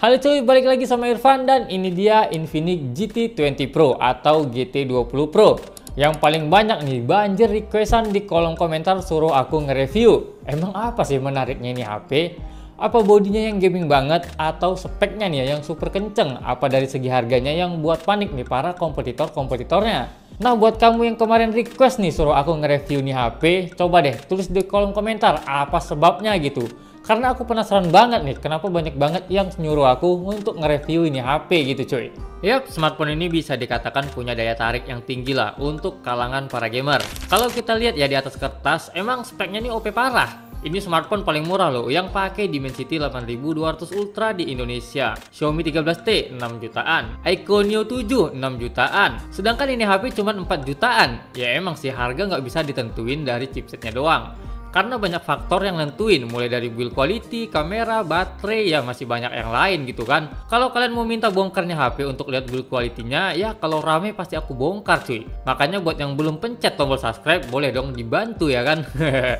Halo cuy, balik lagi sama Irfan dan ini dia Infinix GT20 Pro atau GT20 Pro yang paling banyak nih banjir requestan di kolom komentar suruh aku nge-review. Emang apa sih menariknya ini HP? Apa bodinya yang gaming banget atau speknya nih yang super kenceng? Apa dari segi harganya yang buat panik nih para kompetitornya? Nah, buat kamu yang kemarin request nih suruh aku nge-review nih HP, coba deh tulis di kolom komentar apa sebabnya gitu. Karena aku penasaran banget nih, kenapa banyak banget yang nyuruh aku untuk nge-review ini HP gitu cuy. Yap, smartphone ini bisa dikatakan punya daya tarik yang tinggi lah untuk kalangan para gamer. Kalau kita lihat ya di atas kertas, emang speknya ini OP parah. Ini smartphone paling murah loh, yang pakai Dimensity 8200 Ultra di Indonesia. Xiaomi 13T 6 jutaan, Iconio 7 6 jutaan. Sedangkan ini HP cuma 4 jutaan. Ya emang sih harga nggak bisa ditentuin dari chipsetnya doang. Karena banyak faktor yang nentuin, mulai dari build quality, kamera, baterai, ya masih banyak yang lain gitu kan. Kalau kalian mau minta bongkarnya HP untuk lihat build quality-nya, ya kalau rame pasti aku bongkar cuy. Makanya buat yang belum pencet tombol subscribe, boleh dong dibantu ya kan.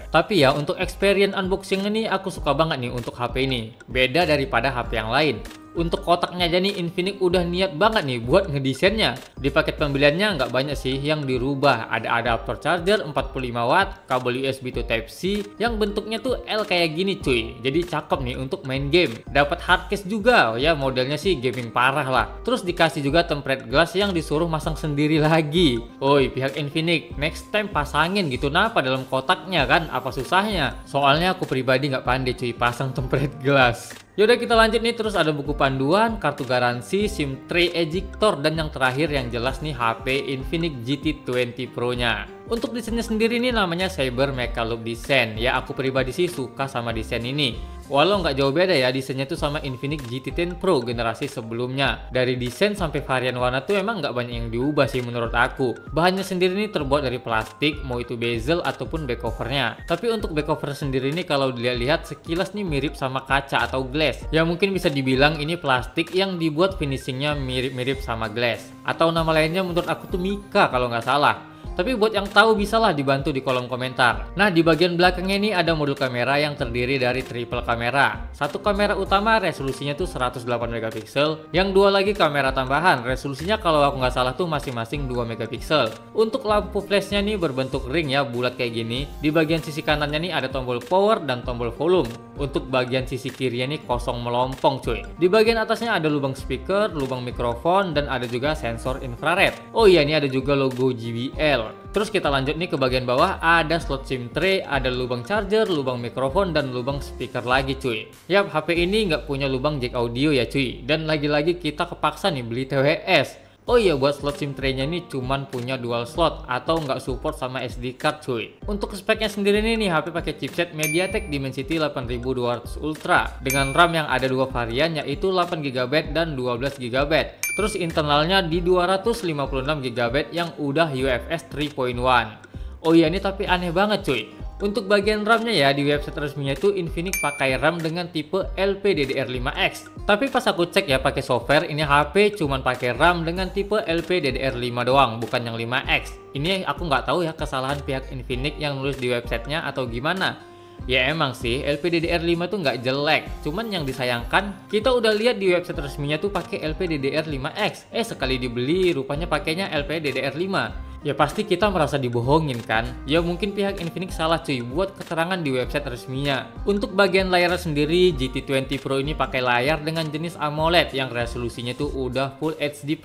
Tapi ya untuk experience unboxing ini aku suka banget nih untuk HP ini. Beda daripada HP yang lain. Untuk kotaknya aja nih Infinix udah niat banget nih buat ngedesainnya. Di paket pembeliannya nggak banyak sih yang dirubah. Ada adapter charger 45 watt, kabel USB to Type-C yang bentuknya tuh L kayak gini cuy. Jadi cakep nih untuk main game. Dapat hardcase juga, ya modelnya sih gaming parah lah. Terus dikasih juga tempered glass yang disuruh masang sendiri lagi. Oi pihak Infinix, next time pasangin gitu napa dalam kotaknya kan, apa susahnya? Soalnya aku pribadi nggak pandai cuy pasang tempered glass. Yaudah kita lanjut nih, terus ada buku panduan, kartu garansi, SIM tray ejector, dan yang terakhir yang jelas nih HP Infinix GT20 Pro nya. Untuk desainnya sendiri nih namanya Cyber Mecha Loop Design. Ya aku pribadi sih suka sama desain ini. Walau nggak jauh beda ya desainnya tuh sama Infinix GT10 Pro generasi sebelumnya. Dari desain sampai varian warna tuh emang nggak banyak yang diubah sih menurut aku. Bahannya sendiri ini terbuat dari plastik, mau itu bezel ataupun back covernya. Tapi untuk back cover sendiri ini kalau dilihat sekilas nih mirip sama kaca atau glass. Ya mungkin bisa dibilang ini plastik yang dibuat finishingnya mirip-mirip sama glass. Atau nama lainnya menurut aku tuh Mica kalau nggak salah. Tapi buat yang tahu bisalah dibantu di kolom komentar. Nah di bagian belakangnya ini ada modul kamera yang terdiri dari triple kamera. Satu kamera utama resolusinya tuh 108 megapiksel. Yang dua lagi kamera tambahan resolusinya kalau aku nggak salah tuh masing-masing 2 megapiksel. Untuk lampu flashnya nih berbentuk ring ya, bulat kayak gini. Di bagian sisi kanannya nih ada tombol power dan tombol volume. Untuk bagian sisi kirinya nih kosong melompong cuy. Di bagian atasnya ada lubang speaker, lubang mikrofon, dan ada juga sensor infrared. Oh iya ini ada juga logo JBL. Terus kita lanjut nih ke bagian bawah, ada slot SIM tray, ada lubang charger, lubang mikrofon, dan lubang speaker lagi cuy. Yap, HP ini nggak punya lubang jack audio ya cuy. Dan lagi-lagi kita kepaksa nih beli TWS. Oh iya buat slot SIM tray-nya ini cuman punya dual slot atau nggak support sama SD card cuy. Untuk speknya sendiri nih HP pakai chipset MediaTek Dimensity 8200 Ultra dengan RAM yang ada dua varian yaitu 8GB dan 12GB. Terus internalnya di 256GB yang udah UFS 3.1. Oh iya ini tapi aneh banget cuy. Untuk bagian RAM-nya ya di website resminya itu Infinix pakai RAM dengan tipe LPDDR5X. Tapi pas aku cek ya pakai software ini HP cuman pakai RAM dengan tipe LPDDR5 doang, bukan yang 5X. Ini aku nggak tahu ya kesalahan pihak Infinix yang nulis di websitenya atau gimana. Ya emang sih LPDDR5 tuh nggak jelek, cuman yang disayangkan kita udah lihat di website resminya tuh pakai LPDDR5X. Sekali dibeli rupanya pakainya LPDDR5. Ya pasti kita merasa dibohongin kan. Ya mungkin pihak Infinix salah cuy buat keterangan di website resminya. Untuk bagian layar sendiri GT20 Pro ini pakai layar dengan jenis AMOLED yang resolusinya tuh udah Full HD+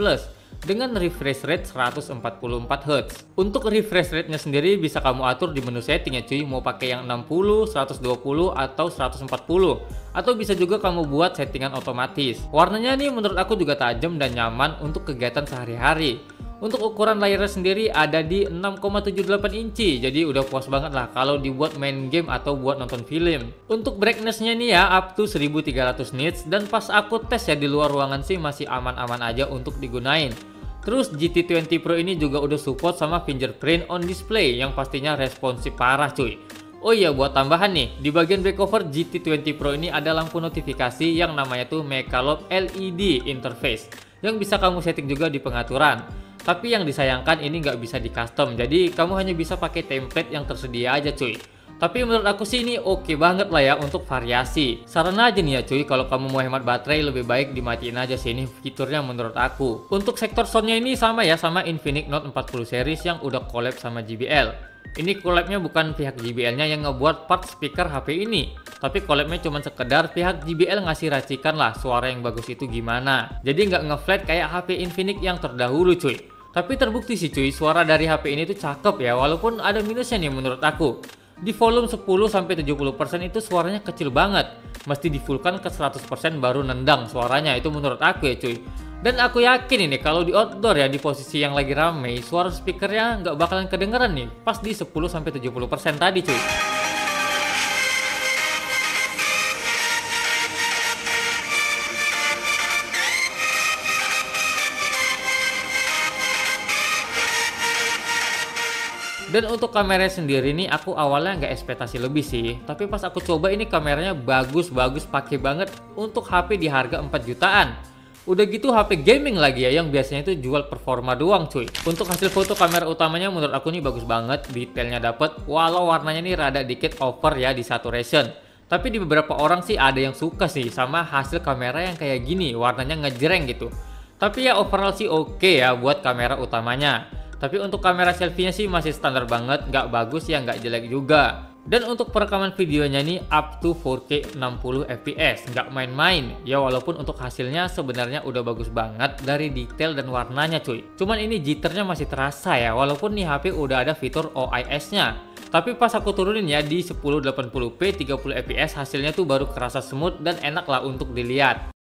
dengan refresh rate 144Hz. Untuk refresh rate-nya sendiri bisa kamu atur di menu setting ya cuy, mau pakai yang 60, 120 atau 140. Atau bisa juga kamu buat settingan otomatis. Warnanya nih menurut aku juga tajam dan nyaman untuk kegiatan sehari-hari. Untuk ukuran layarnya sendiri ada di 6,78 inci, jadi udah puas banget lah kalau dibuat main game atau buat nonton film. Untuk brightness-nya nih ya up to 1300 nits dan pas aku tes ya di luar ruangan sih masih aman-aman aja untuk digunain. Terus GT20 Pro ini juga udah support sama fingerprint on display yang pastinya responsif parah cuy. Oh iya buat tambahan nih, di bagian back cover GT20 Pro ini ada lampu notifikasi yang namanya tuh Mecha Loop LED interface yang bisa kamu setting juga di pengaturan. Tapi yang disayangkan ini nggak bisa di custom, jadi kamu hanya bisa pakai template yang tersedia aja cuy. Tapi menurut aku sih ini oke banget lah ya untuk variasi. Saran aja nih ya cuy, kalau kamu mau hemat baterai lebih baik dimatiin aja sih, ini fiturnya menurut aku. Untuk sektor soundnya ini sama ya, sama Infinix Note 40 series yang udah collab sama JBL. Ini collabnya bukan pihak JBL-nya yang ngebuat part speaker HP ini, tapi collabnya cuma sekedar pihak JBL ngasih racikan lah suara yang bagus itu gimana. Jadi nggak ngeflat kayak HP Infinix yang terdahulu cuy. Tapi terbukti sih cuy, suara dari HP ini tuh cakep ya, walaupun ada minusnya nih menurut aku. Di volume 10-70% itu suaranya kecil banget. Mesti di fullkan ke 100% baru nendang suaranya, itu menurut aku ya cuy. Dan aku yakin ini kalau di outdoor ya, di posisi yang lagi rame, suara speakernya nggak bakalan kedengeran nih pas di 10-70% tadi cuy. Dan untuk kameranya sendiri nih aku awalnya nggak ekspektasi lebih sih, tapi pas aku coba ini kameranya bagus pakai banget untuk HP di harga 4 jutaan. Udah gitu HP gaming lagi ya, yang biasanya itu jual performa doang cuy. Untuk hasil foto kamera utamanya menurut aku nih bagus banget, detailnya dapet, walau warnanya nih rada dikit over ya di saturation. Tapi di beberapa orang sih ada yang suka sih sama hasil kamera yang kayak gini, warnanya ngejreng gitu. Tapi ya overall sih oke ya buat kamera utamanya. Tapi untuk kamera selfie-nya sih masih standar banget, nggak bagus ya nggak jelek juga. Dan untuk perekaman videonya nih up to 4K 60 fps, nggak main-main. Ya walaupun untuk hasilnya sebenarnya udah bagus banget dari detail dan warnanya cuy. Cuman ini jitternya masih terasa ya, walaupun nih HP udah ada fitur OIS-nya. Tapi pas aku turunin ya di 1080p 30 fps hasilnya tuh baru kerasa smooth dan enak lah untuk dilihat.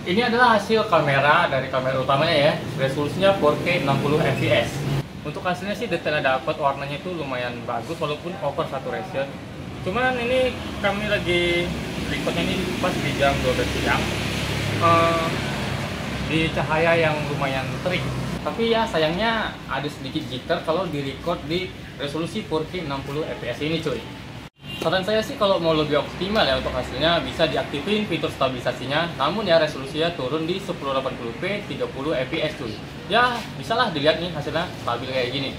Ini adalah hasil kamera dari kamera utamanya ya, resolusinya 4K 60 fps. Untuk hasilnya sih detailnya dapat, warnanya itu lumayan bagus walaupun over saturation. Cuman ini kami lagi recordnya ini pas di jam 12 siang, di cahaya yang lumayan terik. Tapi ya sayangnya ada sedikit jitter kalau di record di resolusi 4K 60 fps ini cuy. Saran saya sih kalau mau lebih optimal ya untuk hasilnya bisa diaktifin fitur stabilisasinya, namun ya resolusinya turun di 1080p 30 fps cuy. Ya bisalah dilihat nih hasilnya stabil kayak gini.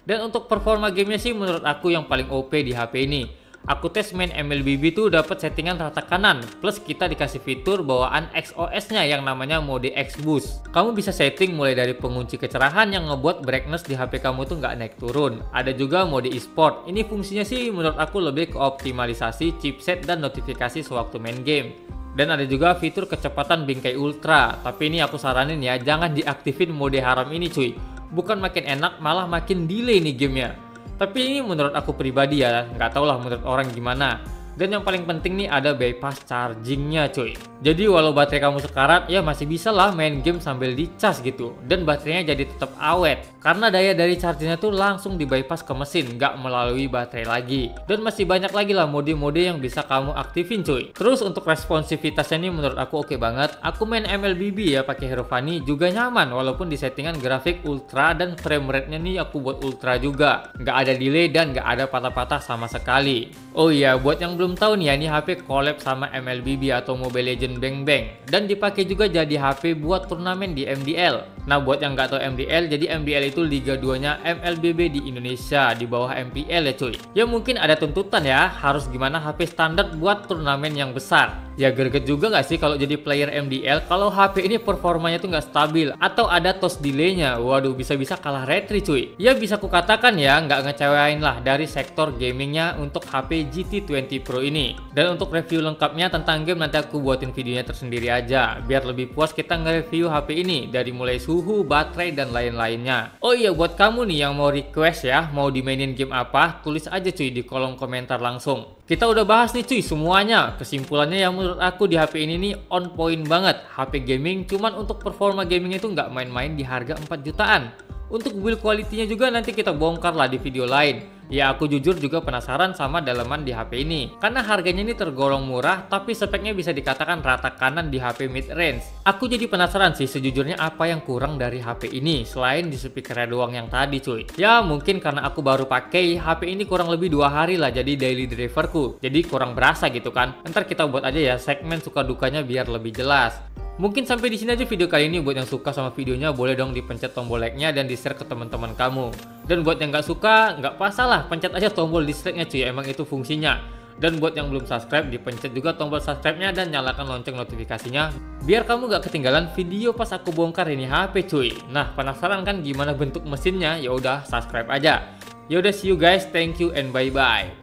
Dan untuk performa gamenya sih menurut aku yang paling OP di HP ini. Aku tes main MLBB tuh dapat settingan rata kanan, plus kita dikasih fitur bawaan XOS-nya yang namanya mode X Boost. Kamu bisa setting mulai dari pengunci kecerahan yang ngebuat brightness di HP kamu tuh nggak naik turun. Ada juga mode e-sport. Ini fungsinya sih menurut aku lebih ke optimalisasi chipset dan notifikasi sewaktu main game. Dan ada juga fitur kecepatan bingkai ultra. Tapi ini aku saranin ya, jangan diaktifin mode haram ini cuy. Bukan makin enak, malah makin delay nih gamenya. Tapi ini menurut aku pribadi ya, nggak tau lah menurut orang gimana. Dan yang paling penting nih ada bypass chargingnya cuy. Jadi walau baterai kamu sekarat ya masih bisa lah main game sambil dicas gitu. Dan baterainya jadi tetap awet. Karena daya dari chargingnya tuh langsung di bypass ke mesin, nggak melalui baterai lagi. Dan masih banyak lagi lah mode-mode yang bisa kamu aktifin cuy. Terus untuk responsivitasnya nih menurut aku oke banget. Aku main MLBB ya pakai Hero Funny juga nyaman walaupun di settingan grafik ultra dan frame rate-nya nih aku buat ultra juga. Nggak ada delay dan nggak ada patah-patah sama sekali. Oh iya, buat yang belum tahu nih ya, ini HP collab sama MLBB atau Mobile Legends Bang Bang dan dipakai juga jadi HP buat turnamen di MDL. Nah buat yang nggak tahu MDL, jadi MDL itu Liga 2-nya MLBB di Indonesia di bawah MPL ya cuy. Ya mungkin ada tuntutan ya, harus gimana HP standar buat turnamen yang besar. Ya greget juga nggak sih kalau jadi player MDL kalau HP ini performanya tuh nggak stabil atau ada toss delay-nya. Waduh, bisa-bisa kalah retry cuy. Ya bisa kukatakan ya nggak ngecewain lah dari sektor gamingnya untuk HP GT20 Pro ini. Dan untuk review lengkapnya tentang game nanti aku buatin videonya tersendiri aja biar lebih puas kita nge-review HP ini dari mulai suhu, baterai dan lain-lainnya. Oh iya, buat kamu nih yang mau request ya, mau dimainin game apa, tulis aja cuy di kolom komentar langsung. Kita udah bahas nih cuy semuanya. Kesimpulannya yang menurut aku di HP ini nih on point banget. HP gaming cuman untuk performa gaming itu nggak main-main di harga 4 jutaan. Untuk build quality-nya juga nanti kita bongkar lah di video lain. Ya aku jujur juga penasaran sama daleman di HP ini. Karena harganya ini tergolong murah tapi speknya bisa dikatakan rata kanan di HP mid range. Aku jadi penasaran sih sejujurnya apa yang kurang dari HP ini selain di speakernya doang yang tadi cuy. Ya mungkin karena aku baru pakai HP ini kurang lebih 2 hari lah jadi daily driverku. Jadi kurang berasa gitu kan. Ntar kita buat aja ya segmen suka dukanya biar lebih jelas. Mungkin sampai di sini aja video kali ini. Buat yang suka sama videonya boleh dong dipencet tombol like-nya dan di-share ke teman-teman kamu. Dan buat yang nggak suka, nggak masalah, pencet aja tombol dislike-nya cuy, emang itu fungsinya. Dan buat yang belum subscribe, dipencet juga tombol subscribe-nya dan nyalakan lonceng notifikasinya biar kamu gak ketinggalan video pas aku bongkar ini HP cuy. Nah, penasaran kan gimana bentuk mesinnya? Ya udah subscribe aja. Ya udah, see you guys, thank you and bye bye.